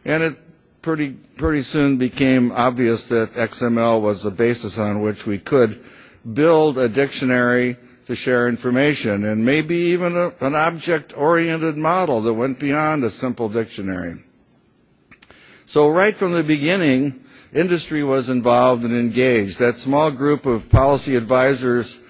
And it pretty soon became obvious that XML was the basis on which we could build a dictionary to share information, and maybe even an object-oriented model that went beyond a simple dictionary. So right from the beginning, industry was involved and engaged. That small group of policy advisors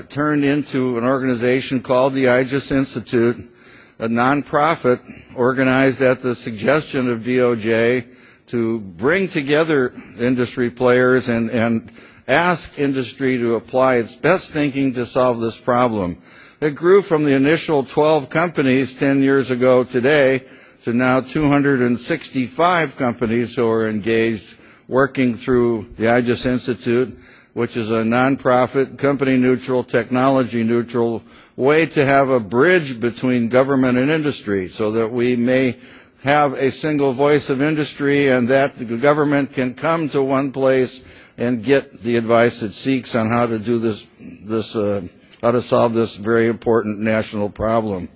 turned into an organization called the IGES Institute, a nonprofit organized at the suggestion of DOJ to bring together industry players and ask industry to apply its best thinking to solve this problem. It grew from the initial 12 companies 10 years ago today to now 265 companies who are engaged working through the IGES Institute, which is a nonprofit, company-neutral, technology-neutral way to have a bridge between government and industry so that we may have a single voice of industry and that the government can come to one place and get the advice it seeks on how to do how to solve this very important national problem.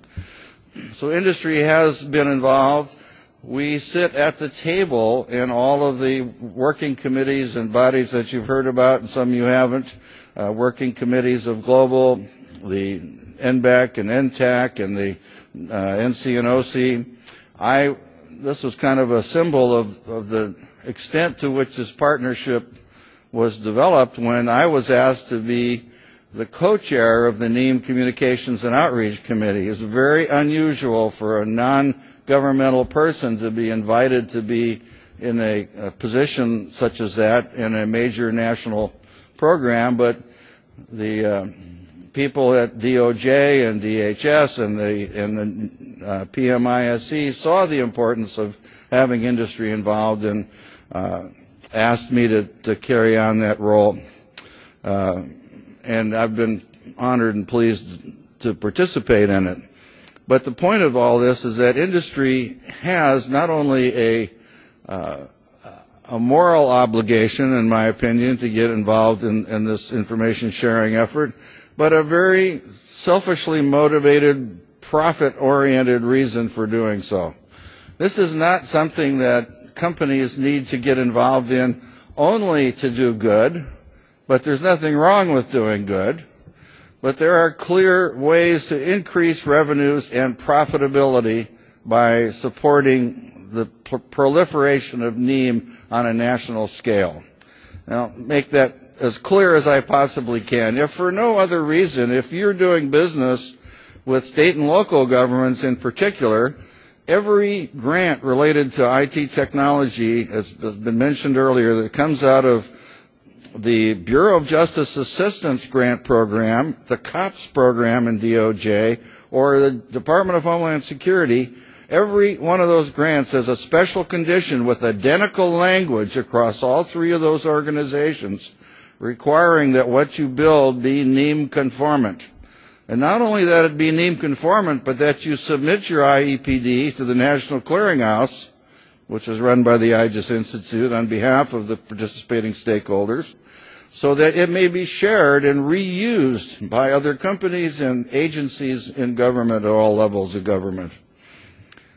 So industry has been involved. We sit at the table in all of the working committees and bodies that you've heard about, and some you haven't, working committees of global, the NBEC and NTAC and the NC and OC. This was kind of a symbol of the extent to which this partnership was developed when I was asked to be the co-chair of the NEAM Communications and Outreach Committee. It's very unusual for a non-governmental person to be invited to be in a position such as that in a major national program, but the people at DOJ and DHS and the PMISC saw the importance of having industry involved and asked me to carry on that role. And I've been honored and pleased to participate in it. But the point of all this is that industry has not only a moral obligation, in my opinion, to get involved in this information sharing effort, but a very selfishly motivated, profit-oriented reason for doing so. This is not something that companies need to get involved in only to do good, but there's nothing wrong with doing good. But there are clear ways to increase revenues and profitability by supporting the proliferation of NEAM on a national scale. Now, make that as clear as I possibly can. If for no other reason, if you're doing business with state and local governments in particular, every grant related to IT technology, as has been mentioned earlier, that comes out of the Bureau of Justice Assistance Grant Program, the COPS program in DOJ, or the Department of Homeland Security, every one of those grants has a special condition with identical language across all three of those organizations requiring that what you build be NEAM conformant. And not only that it be NEAM conformant, but that you submit your IEPD to the National Clearinghouse, which is run by the IGES Institute on behalf of the participating stakeholders, so that it may be shared and reused by other companies and agencies in government at all levels of government.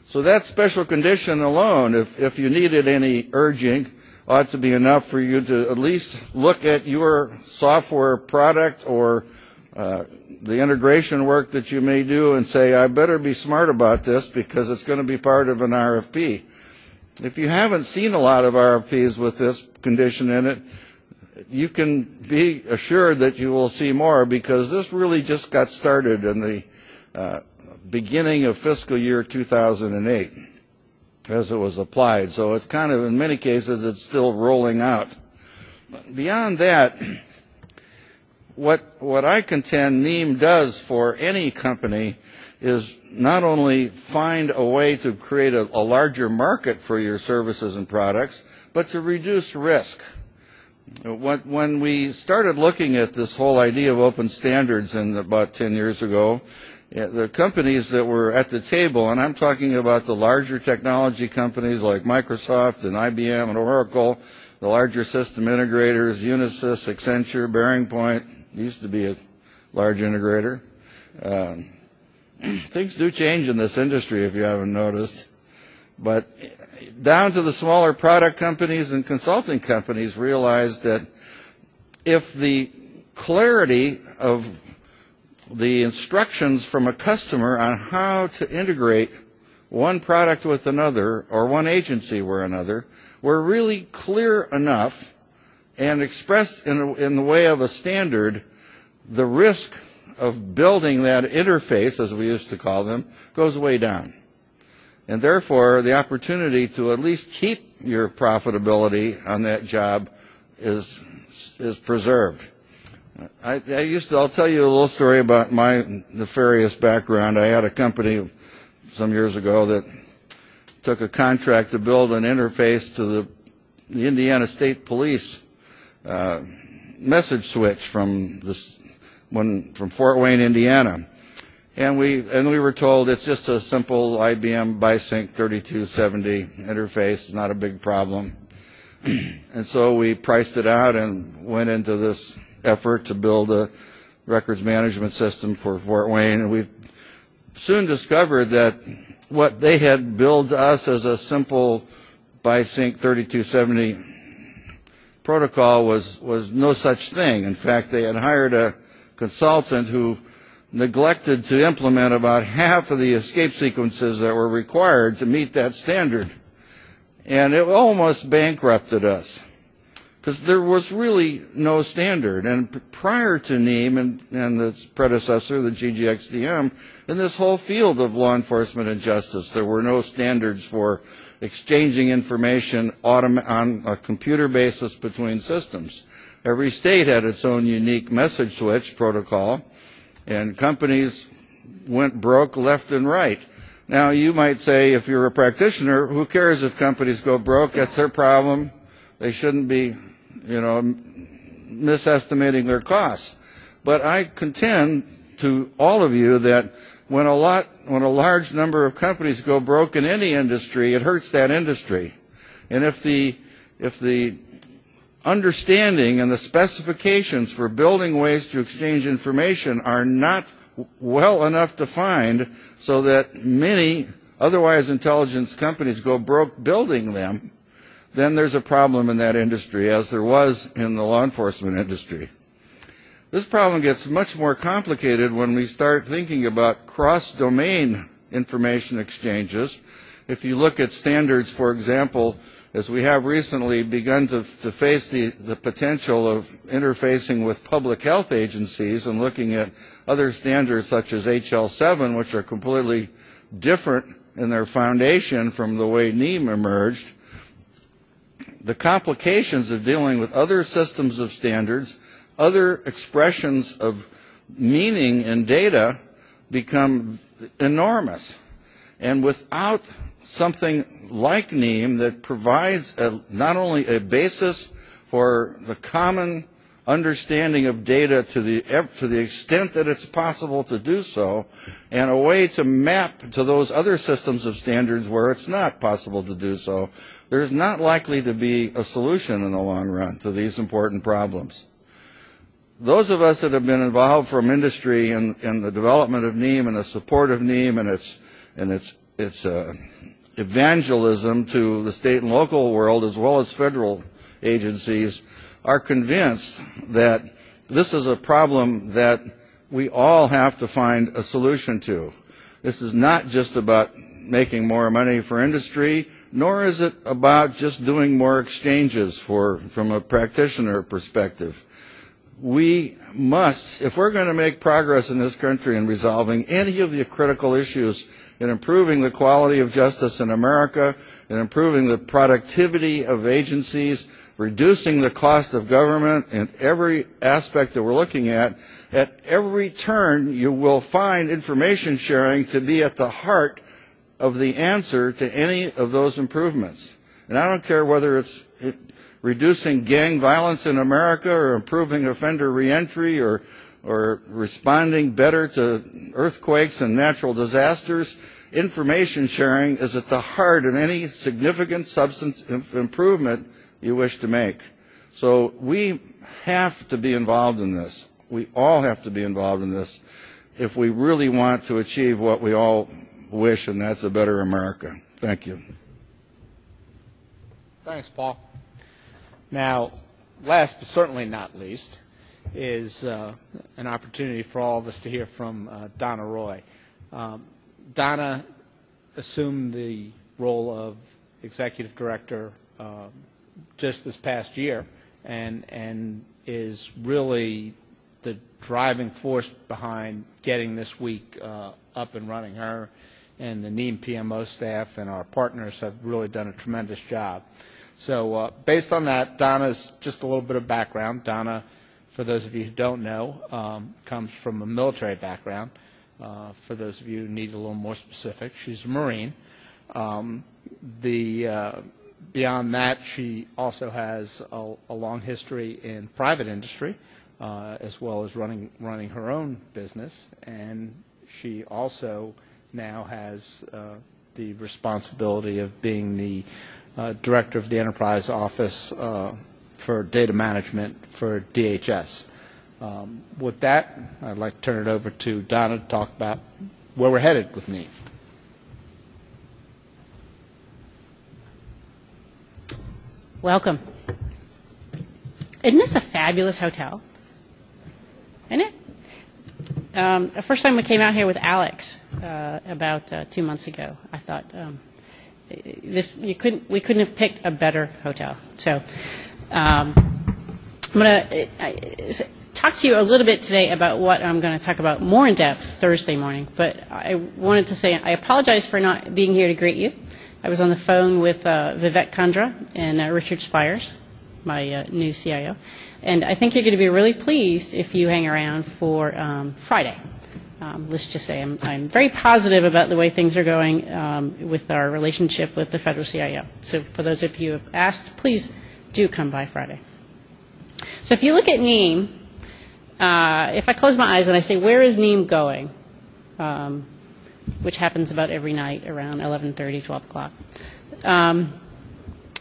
So that special condition alone, if you needed any urging, ought to be enough for you to at least look at your software product or the integration work that you may do and say, I better be smart about this because it's going to be part of an RFP. If you haven't seen a lot of RFPs with this condition in it, you can be assured that you will see more because this really just got started in the beginning of fiscal year 2008 as it was applied. So it's kind of, in many cases, it's still rolling out. But beyond that, what I contend NEAM does for any company is not only find a way to create a larger market for your services and products, but to reduce risk. When we started looking at this whole idea of open standards about 10 years ago, the companies that were at the table, and I'm talking about the larger technology companies like Microsoft and IBM and Oracle, the larger system integrators, Unisys, Accenture, Bearing Point, used to be a large integrator. Things do change in this industry if you haven't noticed. But down to the smaller product companies and consulting companies, realized that if the clarity of the instructions from a customer on how to integrate one product with another or one agency with another were really clear enough and expressed in the way of a standard, the risk of building that interface, as we used to call them, goes way down. And therefore, the opportunity to at least keep your profitability on that job is preserved. I'll tell you a little story about my nefarious background. I had a company some years ago that took a contract to build an interface to the Indiana State Police message switch from Fort Wayne, Indiana. And we were told it's just a simple IBM BiSync 3270 interface, it's not a big problem. And so we priced it out and went into this effort to build a records management system for Fort Wayne, and we soon discovered that what they had billed to us as a simple BiSync 3270 protocol was no such thing. In fact, they had hired a consultant who neglected to implement about half of the escape sequences that were required to meet that standard. And it almost bankrupted us, because there was really no standard. And prior to NEEM and its predecessor, the GGXDM, in this whole field of law enforcement and justice, there were no standards for exchanging information on a computer basis between systems. Every state had its own unique message switch protocol, and companies went broke left and right. Now, you might say, if you're a practitioner, who cares if companies go broke? That's their problem. They shouldn't be, misestimating their costs. But I contend to all of you that when a large number of companies go broke in any industry, it hurts that industry. And if the understanding and the specifications for building ways to exchange information are not well enough defined so that many otherwise intelligent companies go broke building them, then there's a problem in that industry, as there was in the law enforcement industry. This problem gets much more complicated when we start thinking about cross-domain information exchanges. If you look at standards, for example, as we have recently begun to face the potential of interfacing with public health agencies and looking at other standards such as HL7, which are completely different in their foundation from the way NEEM emerged, the complications of dealing with other systems of standards, other expressions of meaning in data become enormous. And without something like NEEM that provides not only a basis for the common understanding of data to the extent that it's possible to do so, and a way to map to those other systems of standards where it's not possible to do so, there's not likely to be a solution in the long run to these important problems. Those of us that have been involved from industry in the development of NEEM and the support of NEEM and its evangelism to the state and local world as well as federal agencies are convinced that this is a problem that we all have to find a solution to. This is not just about making more money for industry, nor is it about just doing more exchanges from a practitioner perspective. We must, if we're going to make progress in this country in resolving any of the critical issues in improving the quality of justice in America, in improving the productivity of agencies, reducing the cost of government in every aspect that we're looking at every turn you will find information sharing to be at the heart of the answer to any of those improvements. And I don't care whether it's reducing gang violence in America or improving offender reentry or responding better to earthquakes and natural disasters. Information sharing is at the heart of any significant substantive improvement you wish to make. So we have to be involved in this. We all have to be involved in this if we really want to achieve what we all wish, and that's a better America. Thank you. Thanks, Paul. Now, last but certainly not least, is an opportunity for all of us to hear from Donna Roy. Donna assumed the role of executive director just this past year, and is really the driving force behind getting this week up and running. Her and the NEEM PMO staff and our partners have really done a tremendous job. So based on that, Donna's just a little bit of background. Donna, for those of you who don't know, comes from a military background. For those of you who need a little more specific, she's a Marine. Beyond that, she also has a long history in private industry, as well as running her own business. And she also now has the responsibility of being the director of the enterprise office for data management for DHS. With that, I'd like to turn it over to Donna to talk about where we're headed with NEEM. Welcome. Isn't this a fabulous hotel? Isn't it? The first time we came out here with Alex about 2 months ago, I thought we couldn't have picked a better hotel. So I'm going to talk to you a little bit today about what I'm going to talk about more in depth Thursday morning. But I wanted to say I apologize for not being here to greet you. I was on the phone with Vivek Kundra and Richard Spires, my new CIO. And I think you're going to be really pleased if you hang around for Friday. Let's just say I'm very positive about the way things are going with our relationship with the federal CIO. So for those of you who have asked, please do come by Friday. So if you look at NEEM, if I close my eyes and I say, where is NEEM going, which happens about every night around 11:30, 12 o'clock,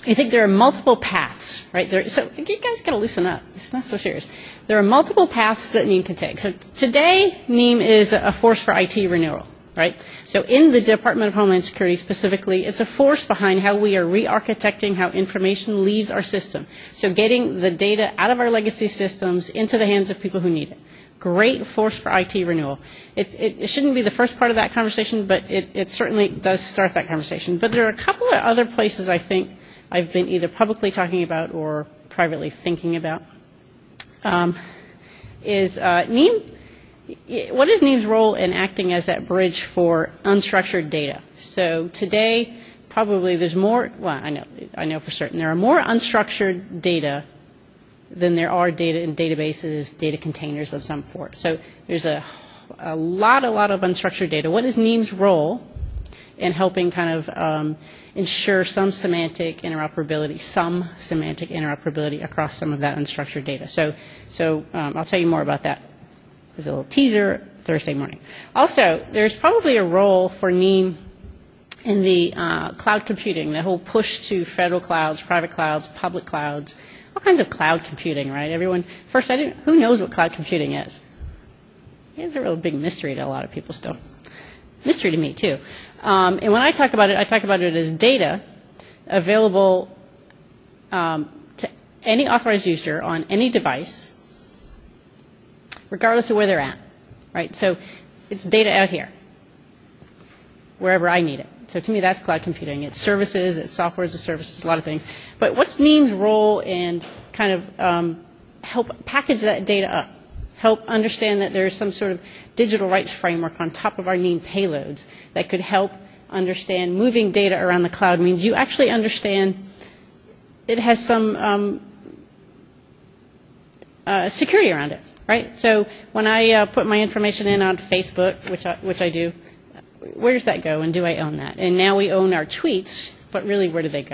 I think there are multiple paths, right? So you guys got to loosen up. It's not so serious. There are multiple paths that NEEM can take. So today, NEEM is a force for IT renewal, right? So in the Department of Homeland Security specifically, it's a force behind how we are re-architecting how information leaves our system. So getting the data out of our legacy systems into the hands of people who need it. Great force for IT renewal. It shouldn't be the first part of that conversation, but it certainly does start that conversation. But there are a couple of other places I think I've been either publicly talking about or privately thinking about. NEEM, what is NEEM's role in acting as that bridge for unstructured data? So today, probably there's more, well, I know for certain, there are more unstructured data than there are data in databases, data containers of some sort. So there's a lot of unstructured data. What is NEEM's role in helping kind of ensure some semantic interoperability across some of that unstructured data? So I'll tell you more about that. There's a little teaser Thursday morning. Also, there's probably a role for NEEM in the cloud computing, the whole push to federal clouds, private clouds, public clouds, all kinds of cloud computing, right? Everyone, first, who knows what cloud computing is? It's a real big mystery to a lot of people still. Mystery to me, too. And when I talk about it as data available to any authorized user on any device, regardless of where they're at, right? So it's data out here, wherever I need it. So to me, that's cloud computing. It's services, it's software as a service, it's a lot of things. But what's NEEM's role in kind of help package that data up? Help understand that there is some sort of digital rights framework on top of our NEEM payloads that could help understand moving data around the cloud means you actually understand it has some security around it, right? So when I put my information in on Facebook, which I do, where does that go and do I own that? And now we own our tweets, but really where do they go?